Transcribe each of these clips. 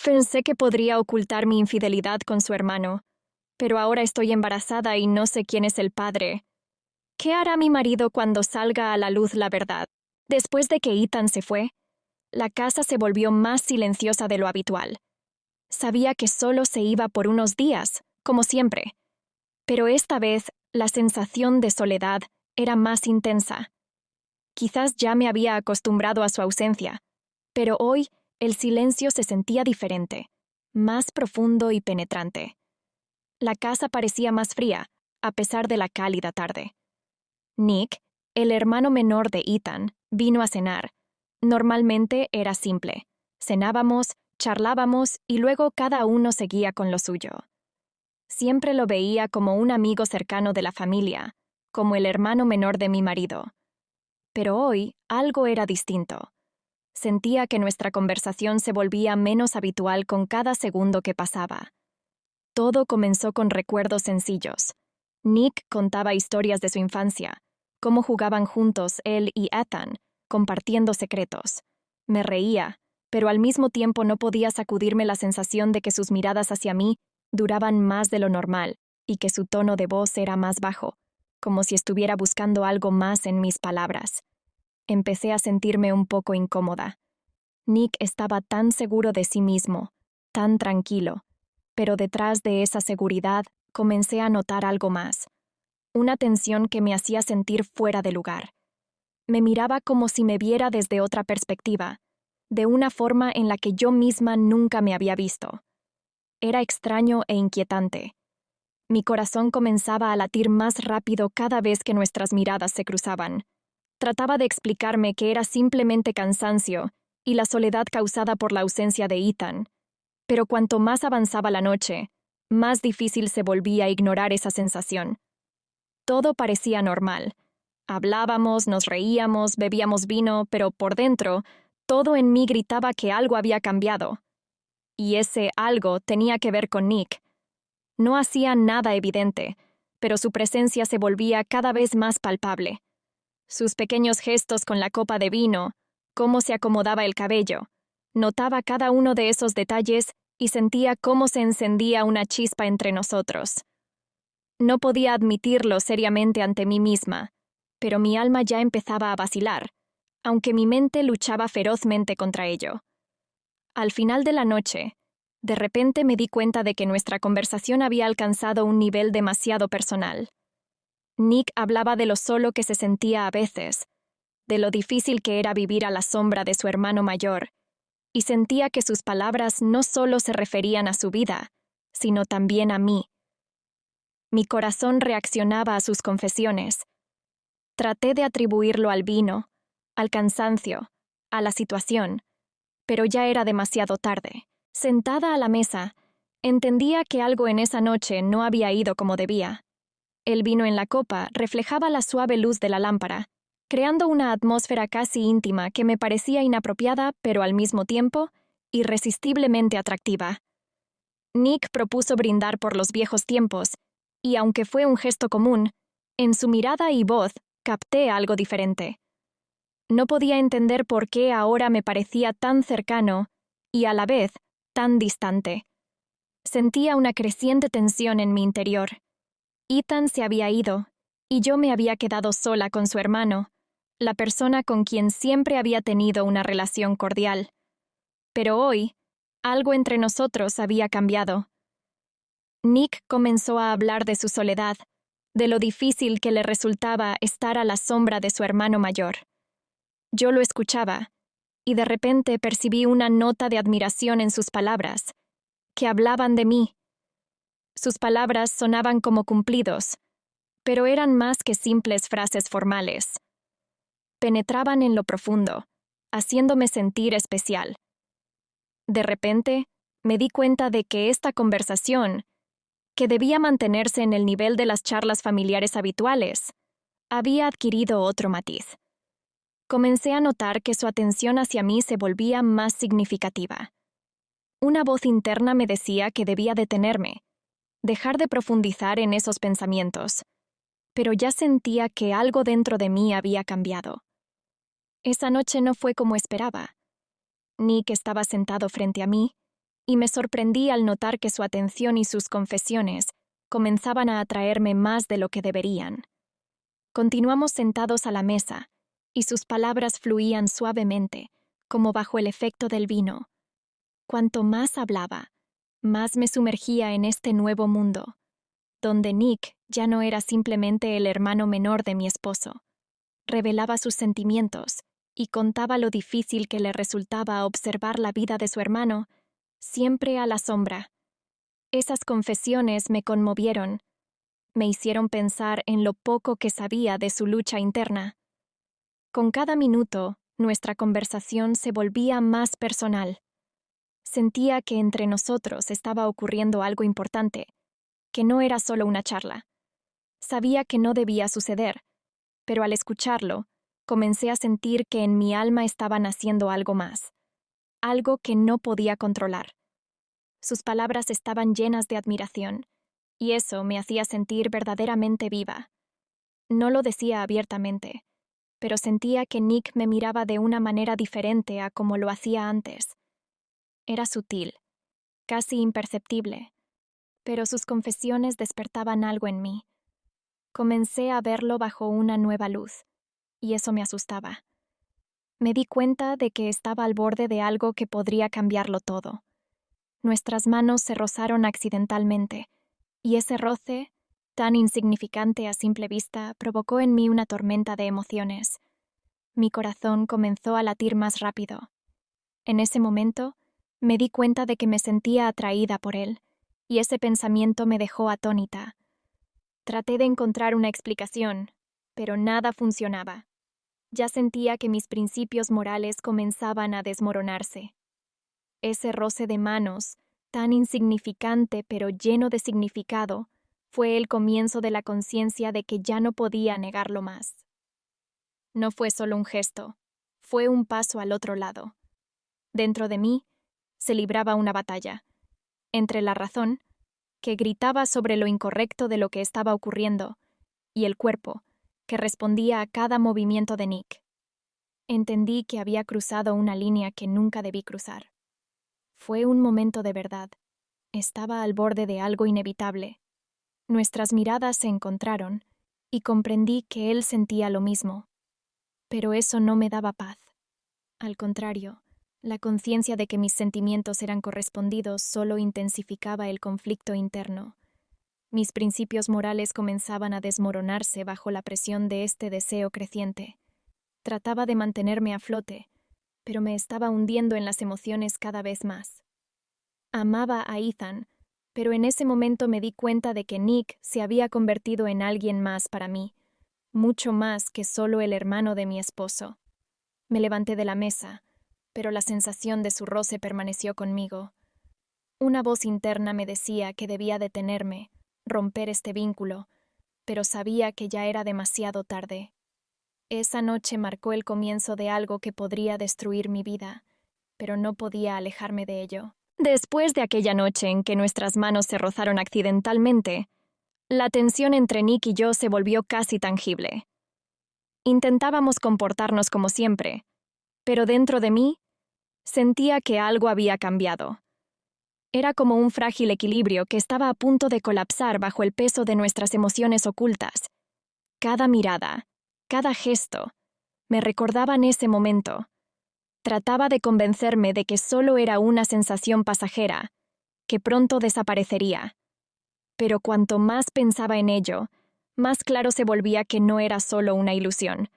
Pensé que podría ocultar mi infidelidad con su hermano, pero ahora estoy embarazada y no sé quién es el padre. ¿Qué hará mi marido cuando salga a la luz la verdad? Después de que Ethan se fue, la casa se volvió más silenciosa de lo habitual. Sabía que solo se iba por unos días, como siempre, pero esta vez la sensación de soledad era más intensa. Quizás ya me había acostumbrado a su ausencia, pero hoy el silencio se sentía diferente, más profundo y penetrante. La casa parecía más fría, a pesar de la cálida tarde. Nick, el hermano menor de Ethan, vino a cenar. Normalmente era simple. Cenábamos, charlábamos y luego cada uno seguía con lo suyo. Siempre lo veía como un amigo cercano de la familia, como el hermano menor de mi marido. Pero hoy algo era distinto. Sentía que nuestra conversación se volvía menos habitual con cada segundo que pasaba. Todo comenzó con recuerdos sencillos. Nick contaba historias de su infancia, cómo jugaban juntos él y Ethan, compartiendo secretos. Me reía, pero al mismo tiempo no podía sacudirme la sensación de que sus miradas hacia mí duraban más de lo normal y que su tono de voz era más bajo, como si estuviera buscando algo más en mis palabras. Empecé a sentirme un poco incómoda. Nick estaba tan seguro de sí mismo, tan tranquilo, pero detrás de esa seguridad comencé a notar algo más, una tensión que me hacía sentir fuera de lugar. Me miraba como si me viera desde otra perspectiva, de una forma en la que yo misma nunca me había visto. Era extraño e inquietante. Mi corazón comenzaba a latir más rápido cada vez que nuestras miradas se cruzaban. Trataba de explicarme que era simplemente cansancio y la soledad causada por la ausencia de Ethan. Pero cuanto más avanzaba la noche, más difícil se volvía ignorar esa sensación. Todo parecía normal. Hablábamos, nos reíamos, bebíamos vino, pero por dentro, todo en mí gritaba que algo había cambiado. Y ese algo tenía que ver con Nick. No hacía nada evidente, pero su presencia se volvía cada vez más palpable. Sus pequeños gestos con la copa de vino, cómo se acomodaba el cabello. Notaba cada uno de esos detalles y sentía cómo se encendía una chispa entre nosotros. No podía admitirlo seriamente ante mí misma, pero mi alma ya empezaba a vacilar, aunque mi mente luchaba ferozmente contra ello. Al final de la noche, de repente me di cuenta de que nuestra conversación había alcanzado un nivel demasiado personal. Nick hablaba de lo solo que se sentía a veces, de lo difícil que era vivir a la sombra de su hermano mayor, y sentía que sus palabras no solo se referían a su vida, sino también a mí. Mi corazón reaccionaba a sus confesiones. Traté de atribuirlo al vino, al cansancio, a la situación, pero ya era demasiado tarde. Sentada a la mesa, entendía que algo en esa noche no había ido como debía. El vino en la copa reflejaba la suave luz de la lámpara, creando una atmósfera casi íntima que me parecía inapropiada, pero al mismo tiempo, irresistiblemente atractiva. Nick propuso brindar por los viejos tiempos, y aunque fue un gesto común, en su mirada y voz capté algo diferente. No podía entender por qué ahora me parecía tan cercano y a la vez tan distante. Sentía una creciente tensión en mi interior. Ethan se había ido, y yo me había quedado sola con su hermano, la persona con quien siempre había tenido una relación cordial. Pero hoy, algo entre nosotros había cambiado. Nick comenzó a hablar de su soledad, de lo difícil que le resultaba estar a la sombra de su hermano mayor. Yo lo escuchaba, y de repente percibí una nota de admiración en sus palabras, que hablaban de mí. Sus palabras sonaban como cumplidos, pero eran más que simples frases formales. Penetraban en lo profundo, haciéndome sentir especial. De repente, me di cuenta de que esta conversación, que debía mantenerse en el nivel de las charlas familiares habituales, había adquirido otro matiz. Comencé a notar que su atención hacia mí se volvía más significativa. Una voz interna me decía que debía detenerme, dejar de profundizar en esos pensamientos, pero ya sentía que algo dentro de mí había cambiado. Esa noche no fue como esperaba. Nick estaba sentado frente a mí, y me sorprendí al notar que su atención y sus confesiones comenzaban a atraerme más de lo que deberían. Continuamos sentados a la mesa, y sus palabras fluían suavemente, como bajo el efecto del vino. Cuanto más hablaba, más me sumergía en este nuevo mundo, donde Nick ya no era simplemente el hermano menor de mi esposo. Revelaba sus sentimientos y contaba lo difícil que le resultaba observar la vida de su hermano, siempre a la sombra. Esas confesiones me conmovieron, me hicieron pensar en lo poco que sabía de su lucha interna. Con cada minuto, nuestra conversación se volvía más personal. Sentía que entre nosotros estaba ocurriendo algo importante, que no era solo una charla. Sabía que no debía suceder, pero al escucharlo, comencé a sentir que en mi alma estaba naciendo algo más, algo que no podía controlar. Sus palabras estaban llenas de admiración, y eso me hacía sentir verdaderamente viva. No lo decía abiertamente, pero sentía que Nick me miraba de una manera diferente a como lo hacía antes. Era sutil, casi imperceptible, pero sus confesiones despertaban algo en mí. Comencé a verlo bajo una nueva luz, y eso me asustaba. Me di cuenta de que estaba al borde de algo que podría cambiarlo todo. Nuestras manos se rozaron accidentalmente, y ese roce, tan insignificante a simple vista, provocó en mí una tormenta de emociones. Mi corazón comenzó a latir más rápido. En ese momento, me di cuenta de que me sentía atraída por él, y ese pensamiento me dejó atónita. Traté de encontrar una explicación, pero nada funcionaba. Ya sentía que mis principios morales comenzaban a desmoronarse. Ese roce de manos, tan insignificante pero lleno de significado, fue el comienzo de la conciencia de que ya no podía negarlo más. No fue solo un gesto, fue un paso al otro lado. Dentro de mí se libraba una batalla, entre la razón, que gritaba sobre lo incorrecto de lo que estaba ocurriendo, y el cuerpo, que respondía a cada movimiento de Nick. Entendí que había cruzado una línea que nunca debí cruzar. Fue un momento de verdad. Estaba al borde de algo inevitable. Nuestras miradas se encontraron, y comprendí que él sentía lo mismo. Pero eso no me daba paz. Al contrario, la conciencia de que mis sentimientos eran correspondidos solo intensificaba el conflicto interno. Mis principios morales comenzaban a desmoronarse bajo la presión de este deseo creciente. Trataba de mantenerme a flote, pero me estaba hundiendo en las emociones cada vez más. Amaba a Ethan, pero en ese momento me di cuenta de que Nick se había convertido en alguien más para mí, mucho más que solo el hermano de mi esposo. Me levanté de la mesa, pero la sensación de su roce permaneció conmigo. Una voz interna me decía que debía detenerme, romper este vínculo, pero sabía que ya era demasiado tarde. Esa noche marcó el comienzo de algo que podría destruir mi vida, pero no podía alejarme de ello. Después de aquella noche en que nuestras manos se rozaron accidentalmente, la tensión entre Nick y yo se volvió casi tangible. Intentábamos comportarnos como siempre, pero dentro de mí sentía que algo había cambiado. Era como un frágil equilibrio que estaba a punto de colapsar bajo el peso de nuestras emociones ocultas. Cada mirada, cada gesto, me recordaban ese momento. Trataba de convencerme de que solo era una sensación pasajera, que pronto desaparecería. Pero cuanto más pensaba en ello, más claro se volvía que no era solo una ilusión.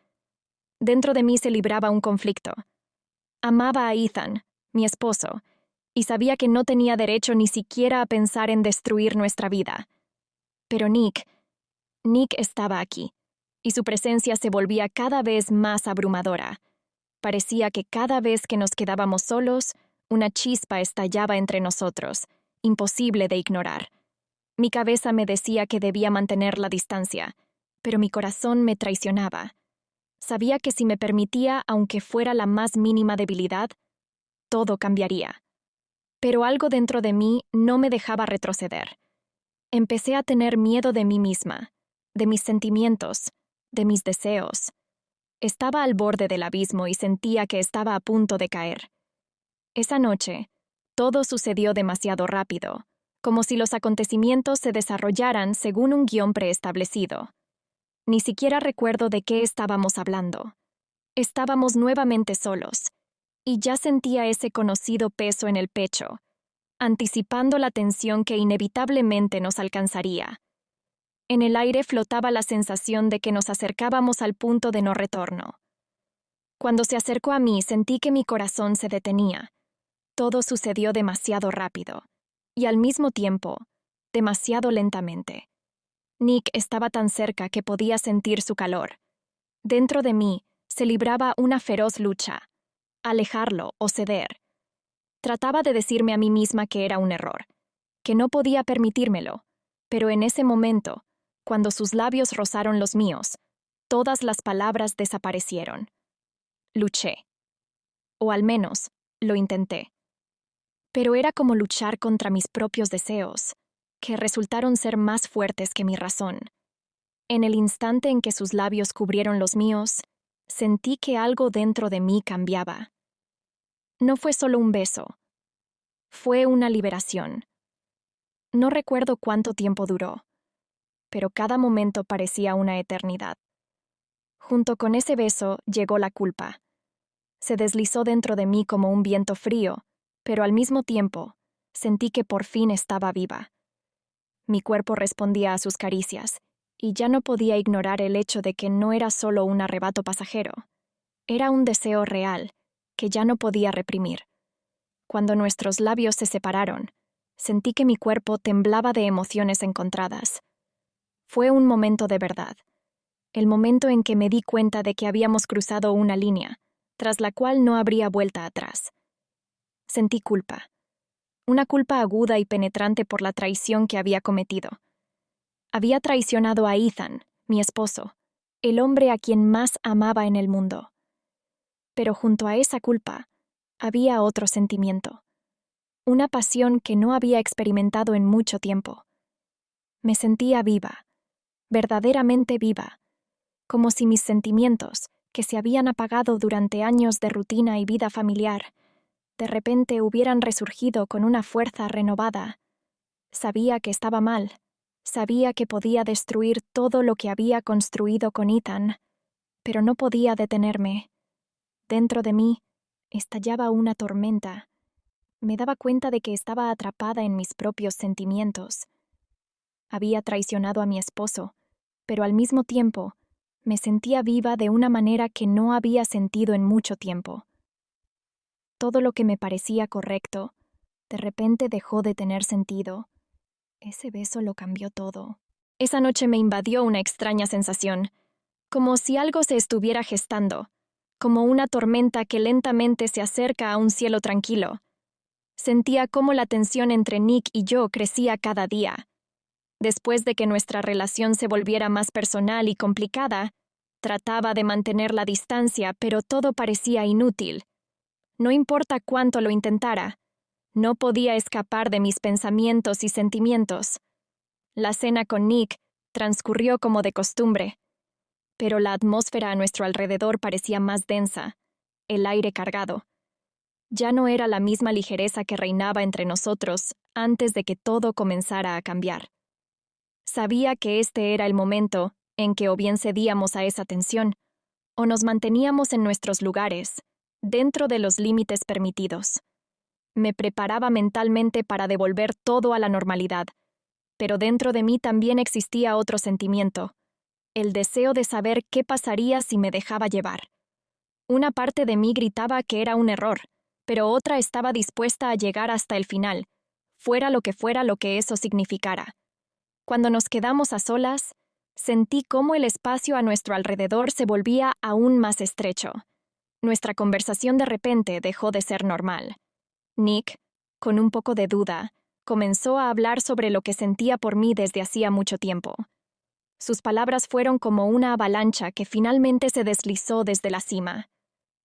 Dentro de mí se libraba un conflicto. Amaba a Ethan, mi esposo, y sabía que no tenía derecho ni siquiera a pensar en destruir nuestra vida. Pero Nick estaba aquí, y su presencia se volvía cada vez más abrumadora. Parecía que cada vez que nos quedábamos solos, una chispa estallaba entre nosotros, imposible de ignorar. Mi cabeza me decía que debía mantener la distancia, pero mi corazón me traicionaba. Sabía que si me permitía, aunque fuera la más mínima debilidad, todo cambiaría. Pero algo dentro de mí no me dejaba retroceder. Empecé a tener miedo de mí misma, de mis sentimientos, de mis deseos. Estaba al borde del abismo y sentía que estaba a punto de caer. Esa noche, Todo sucedió demasiado rápido, como si los acontecimientos se desarrollaran según un guión preestablecido. Ni siquiera recuerdo de qué estábamos hablando. Estábamos nuevamente solos, y ya sentía ese conocido peso en el pecho, anticipando la tensión que inevitablemente nos alcanzaría. En el aire flotaba la sensación de que nos acercábamos al punto de no retorno. Cuando se acercó a mí, sentí que mi corazón se detenía. Todo sucedió demasiado rápido, y al mismo tiempo, demasiado lentamente. Nick estaba tan cerca que podía sentir su calor. Dentro de mí se libraba una feroz lucha, alejarlo o ceder. Trataba de decirme a mí misma que era un error, que no podía permitírmelo, pero en ese momento, cuando sus labios rozaron los míos, todas las palabras desaparecieron. Luché. O al menos, lo intenté. Pero era como luchar contra mis propios deseos, que resultaron ser más fuertes que mi razón. En el instante en que sus labios cubrieron los míos, sentí que algo dentro de mí cambiaba. No fue solo un beso. Fue una liberación. No recuerdo cuánto tiempo duró, pero cada momento parecía una eternidad. Junto con ese beso llegó la culpa. Se deslizó dentro de mí como un viento frío, pero al mismo tiempo sentí que por fin estaba viva. Mi cuerpo respondía a sus caricias, y ya no podía ignorar el hecho de que no era solo un arrebato pasajero. Era un deseo real, que ya no podía reprimir. Cuando nuestros labios se separaron, sentí que mi cuerpo temblaba de emociones encontradas. Fue un momento de verdad, el momento en que me di cuenta de que habíamos cruzado una línea, tras la cual no habría vuelta atrás. Sentí culpa, una culpa aguda y penetrante por la traición que había cometido. Había traicionado a Ethan, mi esposo, el hombre a quien más amaba en el mundo. Pero junto a esa culpa, había otro sentimiento, una pasión que no había experimentado en mucho tiempo. Me sentía viva, verdaderamente viva, como si mis sentimientos, que se habían apagado durante años de rutina y vida familiar, de repente hubieran resurgido con una fuerza renovada. Sabía que estaba mal, sabía que podía destruir todo lo que había construido con Ethan, pero no podía detenerme. Dentro de mí estallaba una tormenta. Me daba cuenta de que estaba atrapada en mis propios sentimientos. Había traicionado a mi esposo, pero al mismo tiempo me sentía viva de una manera que no había sentido en mucho tiempo. Todo lo que me parecía correcto, de repente dejó de tener sentido. Ese beso lo cambió todo. Esa noche me invadió una extraña sensación, como si algo se estuviera gestando, como una tormenta que lentamente se acerca a un cielo tranquilo. Sentía cómo la tensión entre Nick y yo crecía cada día. Después de que nuestra relación se volviera más personal y complicada, trataba de mantener la distancia, pero todo parecía inútil. No importa cuánto lo intentara, no podía escapar de mis pensamientos y sentimientos. La cena con Nick transcurrió como de costumbre, pero la atmósfera a nuestro alrededor parecía más densa, el aire cargado. Ya no era la misma ligereza que reinaba entre nosotros antes de que todo comenzara a cambiar. Sabía que este era el momento en que o bien cedíamos a esa tensión, o nos manteníamos en nuestros lugares, dentro de los límites permitidos. Me preparaba mentalmente para devolver todo a la normalidad, pero dentro de mí también existía otro sentimiento, el deseo de saber qué pasaría si me dejaba llevar. Una parte de mí gritaba que era un error, pero otra estaba dispuesta a llegar hasta el final, fuera lo que eso significara. Cuando nos quedamos a solas, sentí cómo el espacio a nuestro alrededor se volvía aún más estrecho. Nuestra conversación de repente dejó de ser normal. Nick, con un poco de duda, comenzó a hablar sobre lo que sentía por mí desde hacía mucho tiempo. Sus palabras fueron como una avalancha que finalmente se deslizó desde la cima.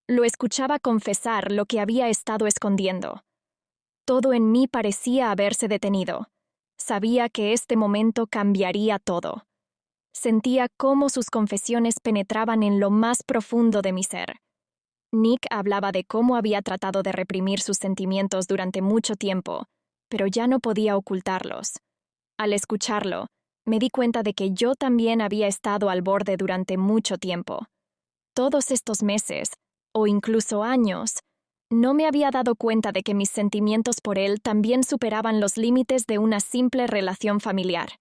Lo escuchaba confesar lo que había estado escondiendo. Todo en mí parecía haberse detenido. Sabía que este momento cambiaría todo. Sentía cómo sus confesiones penetraban en lo más profundo de mi ser. Nick hablaba de cómo había tratado de reprimir sus sentimientos durante mucho tiempo, pero ya no podía ocultarlos. Al escucharlo, me di cuenta de que yo también había estado al borde durante mucho tiempo. Todos estos meses, o incluso años, no me había dado cuenta de que mis sentimientos por él también superaban los límites de una simple relación familiar.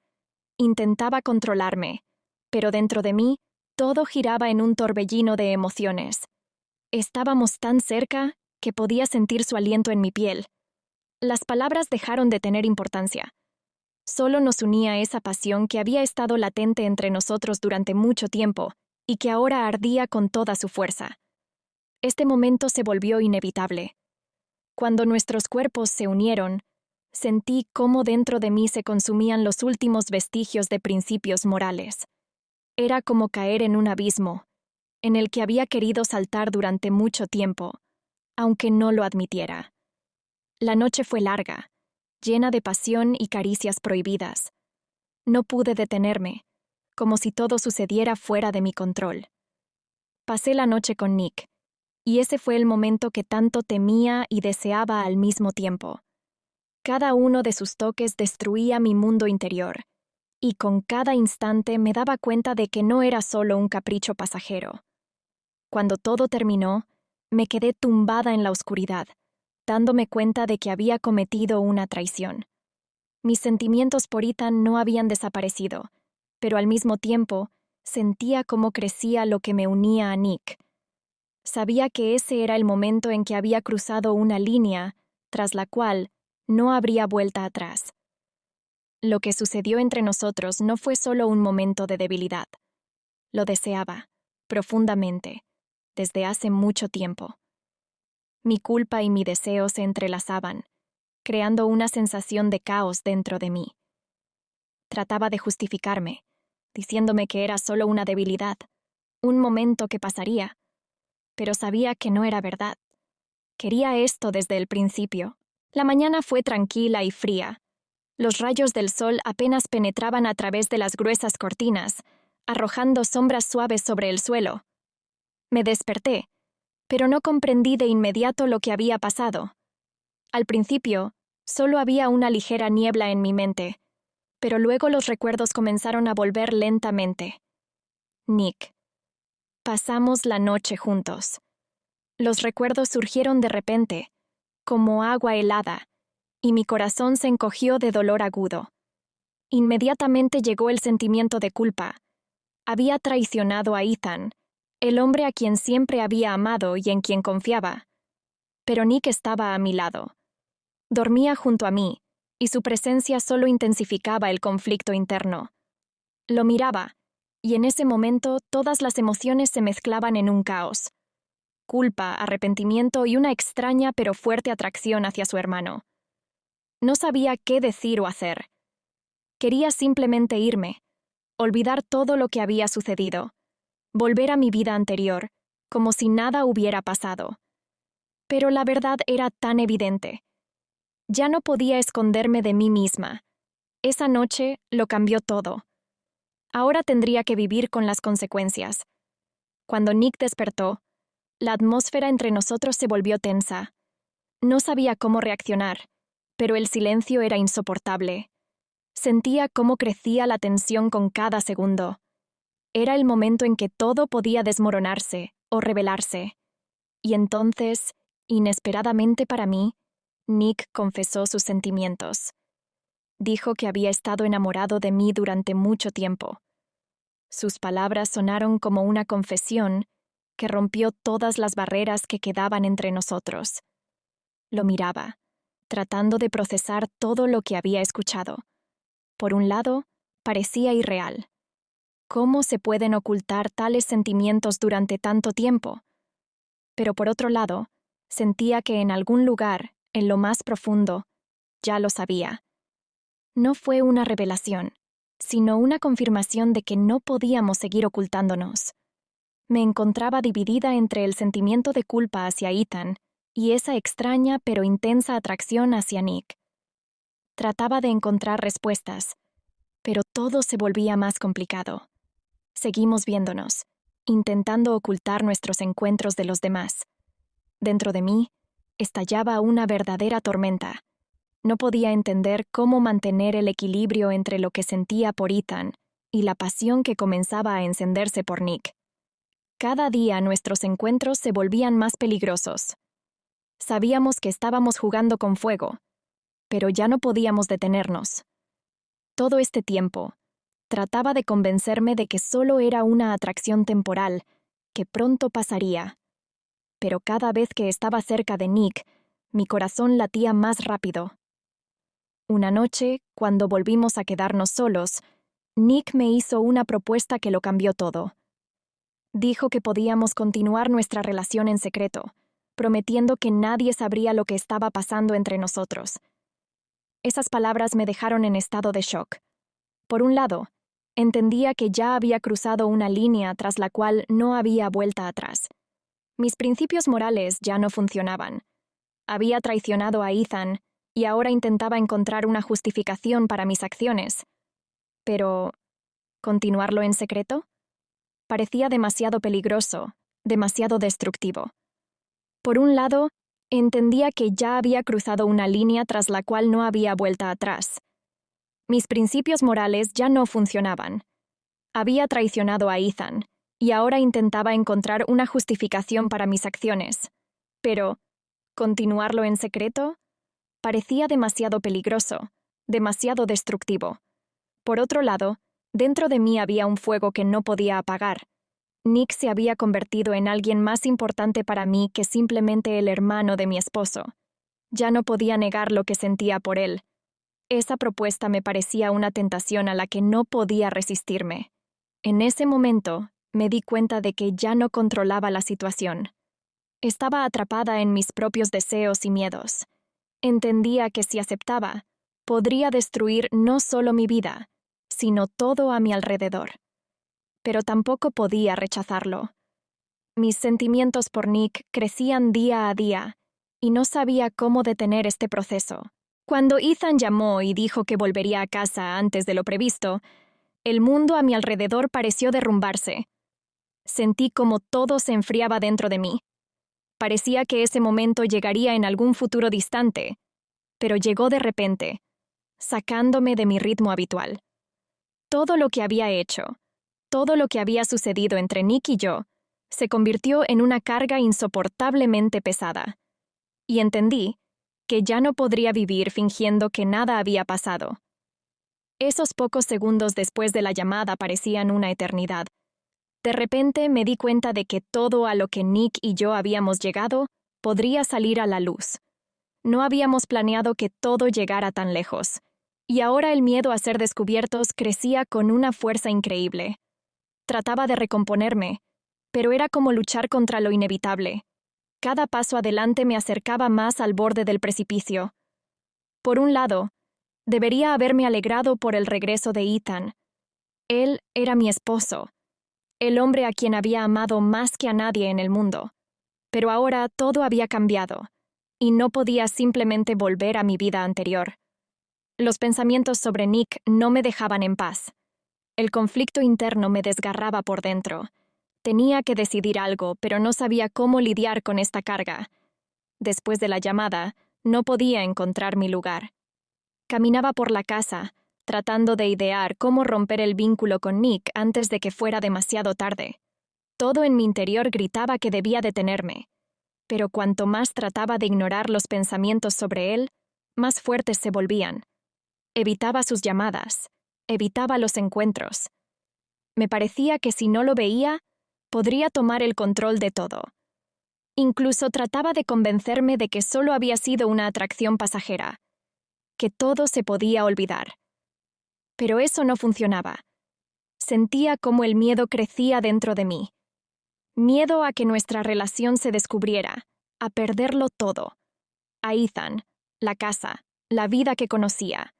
Intentaba controlarme, pero dentro de mí todo giraba en un torbellino de emociones. Estábamos tan cerca que podía sentir su aliento en mi piel. Las palabras dejaron de tener importancia. Solo nos unía esa pasión que había estado latente entre nosotros durante mucho tiempo y que ahora ardía con toda su fuerza. Este momento se volvió inevitable. Cuando nuestros cuerpos se unieron, sentí cómo dentro de mí se consumían los últimos vestigios de principios morales. Era como caer en un abismo, en el que había querido saltar durante mucho tiempo, aunque no lo admitiera. La noche fue larga, llena de pasión y caricias prohibidas. No pude detenerme, como si todo sucediera fuera de mi control. Pasé la noche con Nick, y ese fue el momento que tanto temía y deseaba al mismo tiempo. Cada uno de sus toques destruía mi mundo interior, y con cada instante me daba cuenta de que no era solo un capricho pasajero. Cuando todo terminó, me quedé tumbada en la oscuridad, dándome cuenta de que había cometido una traición. Mis sentimientos por Ethan no habían desaparecido, pero al mismo tiempo sentía cómo crecía lo que me unía a Nick. Sabía que ese era el momento en que había cruzado una línea tras la cual no habría vuelta atrás. Lo que sucedió entre nosotros no fue solo un momento de debilidad. Lo deseaba, profundamente, desde hace mucho tiempo. Mi culpa y mi deseo se entrelazaban, creando una sensación de caos dentro de mí. Trataba de justificarme, diciéndome que era solo una debilidad, un momento que pasaría, pero sabía que no era verdad. Quería esto desde el principio. La mañana fue tranquila y fría. Los rayos del sol apenas penetraban a través de las gruesas cortinas, arrojando sombras suaves sobre el suelo. Me desperté, pero no comprendí de inmediato lo que había pasado. Al principio, solo había una ligera niebla en mi mente, pero luego los recuerdos comenzaron a volver lentamente. Nick. Pasamos la noche juntos. Los recuerdos surgieron de repente, como agua helada, y mi corazón se encogió de dolor agudo. Inmediatamente llegó el sentimiento de culpa. Había traicionado a Ethan, el hombre a quien siempre había amado y en quien confiaba. Pero Nick estaba a mi lado. Dormía junto a mí, y su presencia solo intensificaba el conflicto interno. Lo miraba, y en ese momento todas las emociones se mezclaban en un caos. Culpa, arrepentimiento y una extraña pero fuerte atracción hacia su hermano. No sabía qué decir o hacer. Quería simplemente irme, olvidar todo lo que había sucedido, volver a mi vida anterior, como si nada hubiera pasado. Pero la verdad era tan evidente. Ya no podía esconderme de mí misma. Esa noche lo cambió todo. Ahora tendría que vivir con las consecuencias. Cuando Nick despertó, la atmósfera entre nosotros se volvió tensa. No sabía cómo reaccionar, pero el silencio era insoportable. Sentía cómo crecía la tensión con cada segundo. Era el momento en que todo podía desmoronarse o rebelarse. Y entonces, inesperadamente para mí, Nick confesó sus sentimientos. Dijo que había estado enamorado de mí durante mucho tiempo. Sus palabras sonaron como una confesión que rompió todas las barreras que quedaban entre nosotros. Lo miraba, tratando de procesar todo lo que había escuchado. Por un lado, parecía irreal. ¿Cómo se pueden ocultar tales sentimientos durante tanto tiempo? Pero por otro lado, sentía que en algún lugar, en lo más profundo, ya lo sabía. No fue una revelación, sino una confirmación de que no podíamos seguir ocultándonos. Me encontraba dividida entre el sentimiento de culpa hacia Ethan y esa extraña pero intensa atracción hacia Nick. Trataba de encontrar respuestas, pero todo se volvía más complicado. Seguimos viéndonos, intentando ocultar nuestros encuentros de los demás. Dentro de mí, estallaba una verdadera tormenta. No podía entender cómo mantener el equilibrio entre lo que sentía por Ethan y la pasión que comenzaba a encenderse por Nick. Cada día nuestros encuentros se volvían más peligrosos. Sabíamos que estábamos jugando con fuego, pero ya no podíamos detenernos. Todo este tiempo, trataba de convencerme de que solo era una atracción temporal, que pronto pasaría. Pero cada vez que estaba cerca de Nick, mi corazón latía más rápido. Una noche, cuando volvimos a quedarnos solos, Nick me hizo una propuesta que lo cambió todo. Dijo que podíamos continuar nuestra relación en secreto, prometiendo que nadie sabría lo que estaba pasando entre nosotros. Esas palabras me dejaron en estado de shock. Por un lado, entendía que ya había cruzado una línea tras la cual no había vuelta atrás. Mis principios morales ya no funcionaban. Había traicionado a Ethan y ahora intentaba encontrar una justificación para mis acciones. Pero, ¿continuarlo en secreto? Parecía demasiado peligroso, demasiado destructivo. Por un lado, entendía que ya había cruzado una línea tras la cual no había vuelta atrás. Mis principios morales ya no funcionaban. Había traicionado a Ethan, y ahora intentaba encontrar una justificación para mis acciones. Pero, ¿continuarlo en secreto? Parecía demasiado peligroso, demasiado destructivo. Por otro lado, dentro de mí había un fuego que no podía apagar. Nick se había convertido en alguien más importante para mí que simplemente el hermano de mi esposo. Ya no podía negar lo que sentía por él. Esa propuesta me parecía una tentación a la que no podía resistirme. En ese momento, me di cuenta de que ya no controlaba la situación. Estaba atrapada en mis propios deseos y miedos. Entendía que si aceptaba, podría destruir no solo mi vida, sino todo a mi alrededor. Pero tampoco podía rechazarlo. Mis sentimientos por Nick crecían día a día, y no sabía cómo detener este proceso. Cuando Ethan llamó y dijo que volvería a casa antes de lo previsto, el mundo a mi alrededor pareció derrumbarse. Sentí como todo se enfriaba dentro de mí. Parecía que ese momento llegaría en algún futuro distante, pero llegó de repente, sacándome de mi ritmo habitual. Todo lo que había hecho, todo lo que había sucedido entre Nick y yo, se convirtió en una carga insoportablemente pesada. Y entendí que ya no podría vivir fingiendo que nada había pasado. Esos pocos segundos después de la llamada parecían una eternidad. De repente me di cuenta de que todo a lo que Nick y yo habíamos llegado podría salir a la luz. No habíamos planeado que todo llegara tan lejos, y ahora el miedo a ser descubiertos crecía con una fuerza increíble. Trataba de recomponerme, pero era como luchar contra lo inevitable. Cada paso adelante me acercaba más al borde del precipicio. Por un lado, debería haberme alegrado por el regreso de Ethan. Él era mi esposo, el hombre a quien había amado más que a nadie en el mundo. Pero ahora todo había cambiado, y no podía simplemente volver a mi vida anterior. Los pensamientos sobre Nick no me dejaban en paz. El conflicto interno me desgarraba por dentro. Tenía que decidir algo, pero no sabía cómo lidiar con esta carga. Después de la llamada, no podía encontrar mi lugar. Caminaba por la casa, tratando de idear cómo romper el vínculo con Nick antes de que fuera demasiado tarde. Todo en mi interior gritaba que debía detenerme, pero cuanto más trataba de ignorar los pensamientos sobre él, más fuertes se volvían. Evitaba sus llamadas, evitaba los encuentros. Me parecía que si no lo veía, podría tomar el control de todo. Incluso trataba de convencerme de que solo había sido una atracción pasajera, que todo se podía olvidar. Pero eso no funcionaba. Sentía cómo el miedo crecía dentro de mí. Miedo a que nuestra relación se descubriera, a perderlo todo. A Ethan, la casa, la vida que conocía.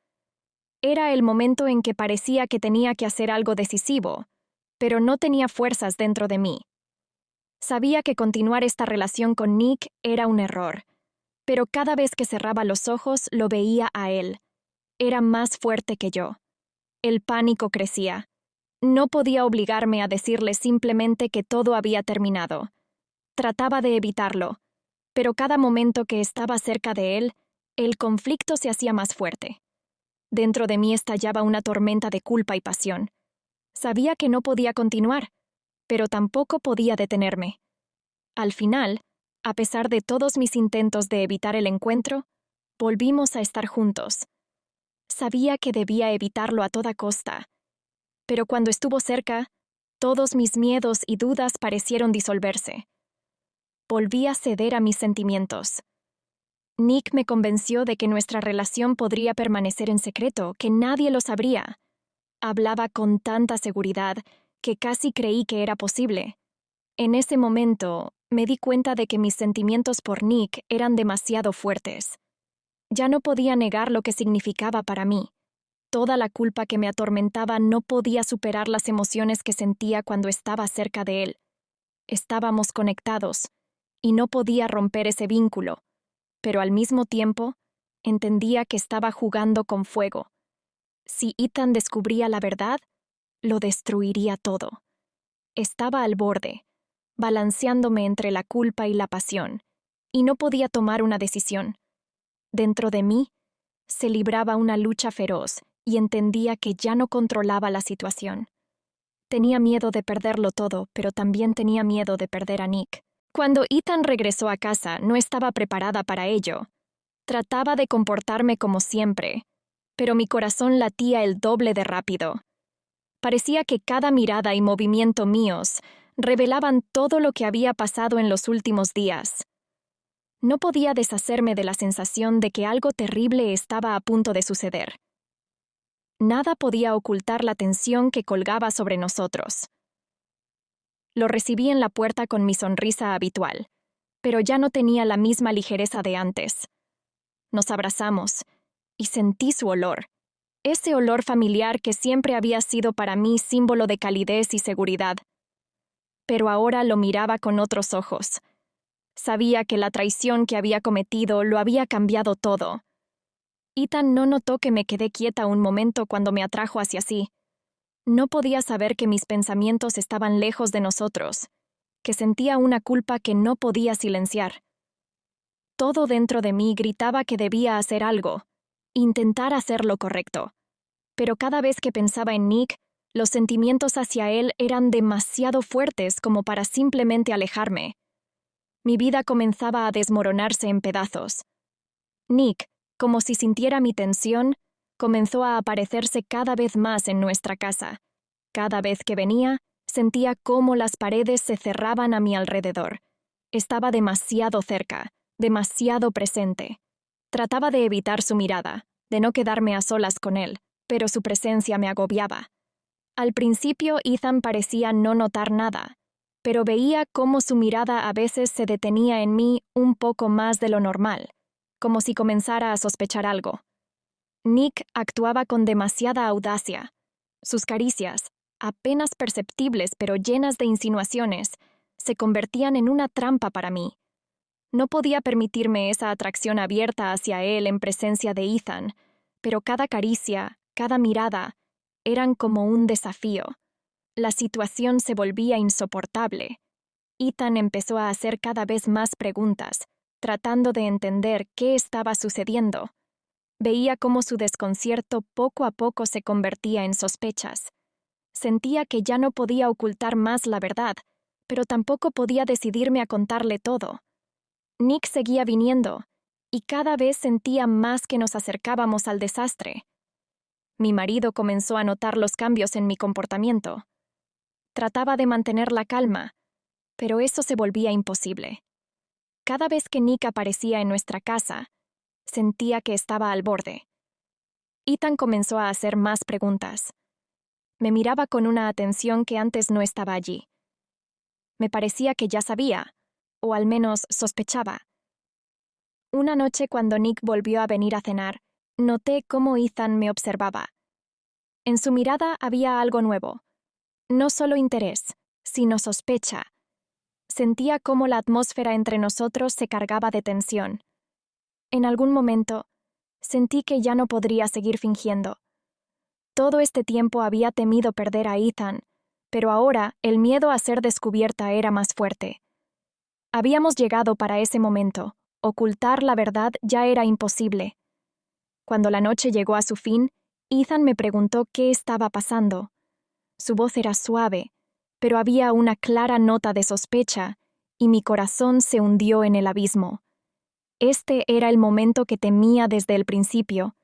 Era el momento en que parecía que tenía que hacer algo decisivo, pero no tenía fuerzas dentro de mí. Sabía que continuar esta relación con Nick era un error, pero cada vez que cerraba los ojos lo veía a él. Era más fuerte que yo. El pánico crecía. No podía obligarme a decirle simplemente que todo había terminado. Trataba de evitarlo, Pero cada momento que estaba cerca de él, el conflicto se hacía más fuerte. Dentro de mí estallaba una tormenta de culpa y pasión. Sabía que no podía continuar, pero tampoco podía detenerme. Al final, a pesar de todos mis intentos de evitar el encuentro, volvimos a estar juntos. Sabía que debía evitarlo a toda costa, pero cuando estuvo cerca, todos mis miedos y dudas parecieron disolverse. Volví a ceder a mis sentimientos. Nick me convenció de que nuestra relación podría permanecer en secreto, que nadie lo sabría. Hablaba con tanta seguridad que casi creí que era posible. En ese momento, me di cuenta de que mis sentimientos por Nick eran demasiado fuertes. Ya no podía negar lo que significaba para mí. Toda la culpa que me atormentaba no podía superar las emociones que sentía cuando estaba cerca de él. Estábamos conectados, y no podía romper ese vínculo, pero al mismo tiempo, entendía que estaba jugando con fuego. Si Ethan descubría la verdad, lo destruiría todo. Estaba al borde, balanceándome entre la culpa y la pasión, y no podía tomar una decisión. Dentro de mí, se libraba una lucha feroz y entendía que ya no controlaba la situación. Tenía miedo de perderlo todo, pero también tenía miedo de perder a Nick. Cuando Ethan regresó a casa, no estaba preparada para ello. Trataba de comportarme como siempre, pero mi corazón latía el doble de rápido. Parecía que cada mirada y movimiento míos revelaban todo lo que había pasado en los últimos días. No podía deshacerme de la sensación de que algo terrible estaba a punto de suceder. Nada podía ocultar la tensión que colgaba sobre nosotros. Lo recibí en la puerta con mi sonrisa habitual, pero ya no tenía la misma ligereza de antes. Nos abrazamos, y sentí su olor. Ese olor familiar que siempre había sido para mí símbolo de calidez y seguridad. Pero ahora lo miraba con otros ojos. Sabía que la traición que había cometido lo había cambiado todo. Ethan no notó que me quedé quieta un momento cuando me atrajo hacia sí. No podía saber que mis pensamientos estaban lejos de nosotros, que sentía una culpa que no podía silenciar. Todo dentro de mí gritaba que debía hacer algo, intentar hacer lo correcto. Pero cada vez que pensaba en Nick, los sentimientos hacia él eran demasiado fuertes como para simplemente alejarme. Mi vida comenzaba a desmoronarse en pedazos. Nick, como si sintiera mi tensión, comenzó a aparecerse cada vez más en nuestra casa. Cada vez que venía, sentía cómo las paredes se cerraban a mi alrededor. Estaba demasiado cerca, demasiado presente. Trataba de evitar su mirada, de no quedarme a solas con él, pero su presencia me agobiaba. Al principio Ethan parecía no notar nada, pero veía cómo su mirada a veces se detenía en mí un poco más de lo normal, como si comenzara a sospechar algo. Nick actuaba con demasiada audacia. Sus caricias, apenas perceptibles pero llenas de insinuaciones, se convertían en una trampa para mí. No podía permitirme esa atracción abierta hacia él en presencia de Ethan, pero cada caricia, cada mirada, eran como un desafío. La situación se volvía insoportable. Ethan empezó a hacer cada vez más preguntas, tratando de entender qué estaba sucediendo. Veía cómo su desconcierto poco a poco se convertía en sospechas. Sentía que ya no podía ocultar más la verdad, pero tampoco podía decidirme a contarle todo. Nick seguía viniendo, y cada vez sentía más que nos acercábamos al desastre. Mi marido comenzó a notar los cambios en mi comportamiento. Trataba de mantener la calma, pero eso se volvía imposible. Cada vez que Nick aparecía en nuestra casa, sentía que estaba al borde. Ethan comenzó a hacer más preguntas. Me miraba con una atención que antes no estaba allí. Me parecía que ya sabía, o al menos sospechaba. Una noche cuando Nick volvió a venir a cenar, noté cómo Ethan me observaba. En su mirada había algo nuevo. No solo interés, sino sospecha. Sentía cómo la atmósfera entre nosotros se cargaba de tensión. En algún momento, sentí que ya no podría seguir fingiendo. Todo este tiempo había temido perder a Ethan, pero ahora el miedo a ser descubierta era más fuerte. Habíamos llegado para ese momento. Ocultar la verdad ya era imposible. Cuando la noche llegó a su fin, Ethan me preguntó qué estaba pasando. Su voz era suave, pero había una clara nota de sospecha, y mi corazón se hundió en el abismo. Este era el momento que temía desde el principio,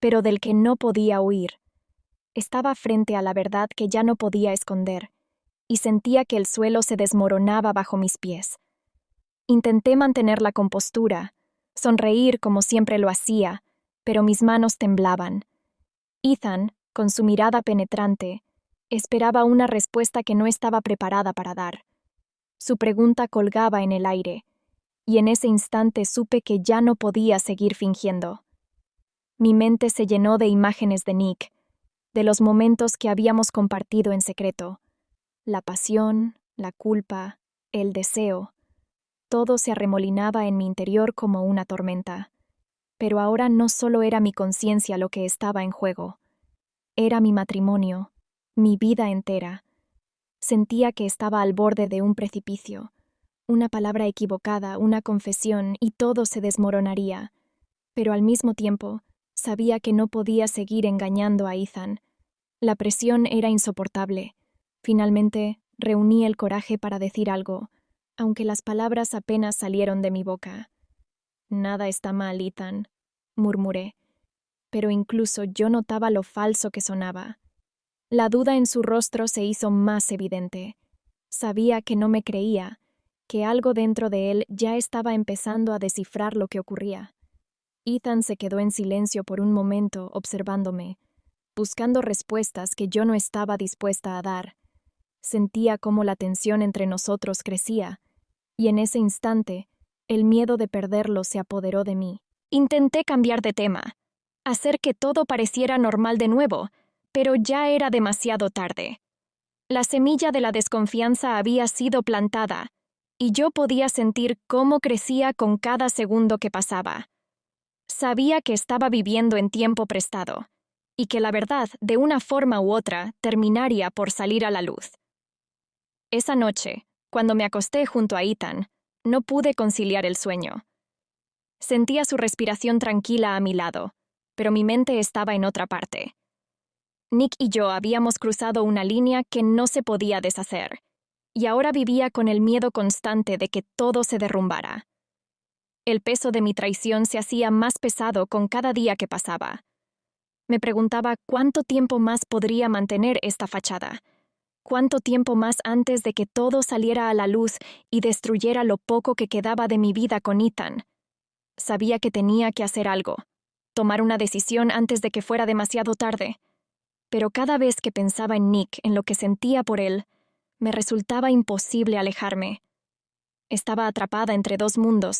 pero del que no podía huir. Estaba frente a la verdad que ya no podía esconder, y sentía que el suelo se desmoronaba bajo mis pies. Intenté mantener la compostura, sonreír como siempre lo hacía, pero mis manos temblaban. Ethan, con su mirada penetrante, esperaba una respuesta que no estaba preparada para dar. Su pregunta colgaba en el aire, y en ese instante supe que ya no podía seguir fingiendo. Mi mente se llenó de imágenes de Nick, de los momentos que habíamos compartido en secreto. La pasión, la culpa, el deseo. Todo se arremolinaba en mi interior como una tormenta. Pero ahora no solo era mi conciencia lo que estaba en juego. Era mi matrimonio, mi vida entera. Sentía que estaba al borde de un precipicio. Una palabra equivocada, una confesión, y todo se desmoronaría. Pero al mismo tiempo, sabía que no podía seguir engañando a Ethan. La presión era insoportable. Finalmente, reuní el coraje para decir algo, aunque las palabras apenas salieron de mi boca. «Nada está mal, Ethan», murmuré, pero incluso yo notaba lo falso que sonaba. La duda en su rostro se hizo más evidente. Sabía que no me creía, que algo dentro de él ya estaba empezando a descifrar lo que ocurría. Ethan se quedó en silencio por un momento observándome, buscando respuestas que yo no estaba dispuesta a dar. Sentía cómo la tensión entre nosotros crecía, y en ese instante, el miedo de perderlo se apoderó de mí. Intenté cambiar de tema, hacer que todo pareciera normal de nuevo, pero ya era demasiado tarde. La semilla de la desconfianza había sido plantada, y yo podía sentir cómo crecía con cada segundo que pasaba. Sabía que estaba viviendo en tiempo prestado, y que la verdad, de una forma u otra, terminaría por salir a la luz. Esa noche, cuando me acosté junto a Ethan, no pude conciliar el sueño. Sentía su respiración tranquila a mi lado, pero mi mente estaba en otra parte. Nick y yo habíamos cruzado una línea que no se podía deshacer, y ahora vivía con el miedo constante de que todo se derrumbara. El peso de mi traición se hacía más pesado con cada día que pasaba. Me preguntaba cuánto tiempo más podría mantener esta fachada, cuánto tiempo más antes de que todo saliera a la luz y destruyera lo poco que quedaba de mi vida con Ethan. Sabía que tenía que hacer algo, tomar una decisión antes de que fuera demasiado tarde. Pero cada vez que pensaba en Nick, en lo que sentía por él, me resultaba imposible alejarme. Estaba atrapada entre dos mundos,